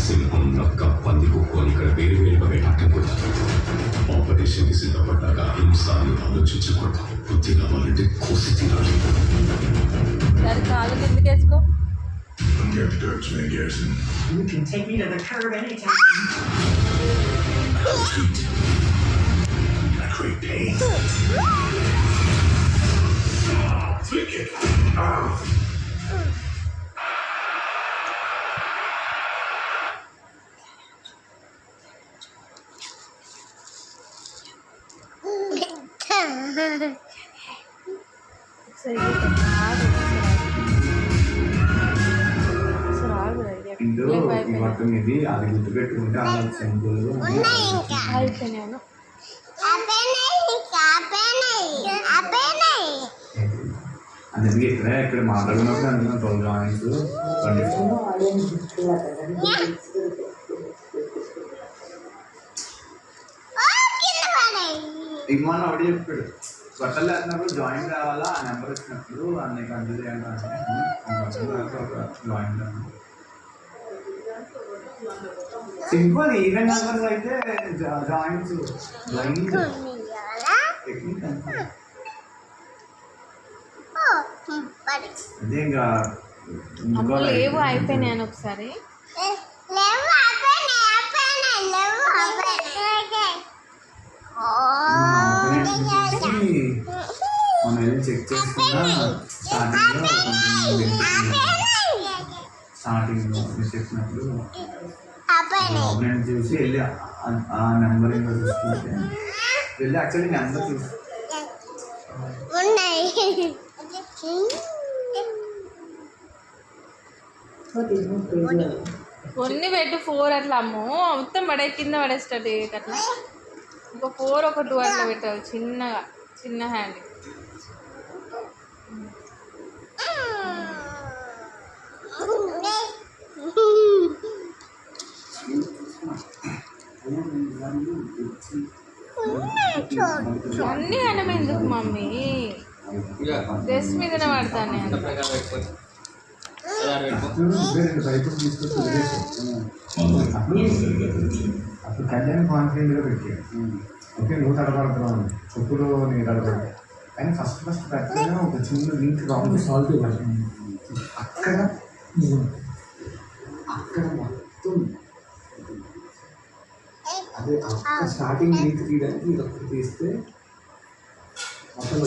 సింహం నక్క పంది కుక్కని ఇక్కడ వేరువేరుగా వేటాడుకుంటారు. ఆపరేషన్కి సిద్ధపడ్డాక హింసాన్ని ఆలోచించకూడదు. బుద్ధి రావాలంటే కోసి తీరాలి. Get the dirt, man, Garrison. You can take me to the curb anytime. Heat. I create pain. Flick it. మొత్తం ఇది అది గుర్తుపెట్టుకుంటే అలా సింపుల్ అందుకే ఇక్కడ మాట్లాడినప్పుడు అందులో 12 జాయింట్స్ ఇమ్మని ఒకటి చెప్పాడు. బట్టలు వేసినప్పుడు జాయింట్ రావాలా ఆ నెంబర్ వచ్చినప్పుడు అన్నీ కంటిన్యూ చేయాలి జాయింట్ సింపుల్. ఈవెన్ నెంబర్స్ అయితే జాయింట్స్ టెక్నిక్ అదే ఇంకా లేవు అయిపోయినాయి ఒకసారి మనం వెళ్ళి చెక్ చేసుకున్నా స్టార్టింగ్లో మీరు చెప్పినప్పుడు ఆబ్లెంట్ చూసి వెళ్ళి ఆ నెంబర్ ఇంకా చూసుకుంటే వెళ్ళి యాక్చువల్లీ నెంబర్ చూసి కొన్ని పెట్టు 4 అట్లా అమ్ము మొత్తం పడే కింద పడేస్తాడు అట్లా ఒక 4 ఒక 2 అట్లా పెట్టాలి చిన్నగా చిన్న హ్యాండ్. అన్నీ అన్నం ఎందుకు మమ్మీ డ్రెస్ మీదనే పడతాను నేను. అప్పుడు కళ్యాణ్ కాన్ఫిడెంట్గా పెట్టాడు. ఓకే నువ్వు తడబడుతున్నావు చెప్పులు నేను తడబడ్డా కానీ ఫస్ట్ పెట్టగానే ఒక చిన్న లింక్ రాంగ్ సాల్వ్ చేయాలి. అక్కడ మొత్తం అదే స్టార్టింగ్ లింక్ తీయడానికి ఇది ఒక్కటి తీస్తే మొత్తం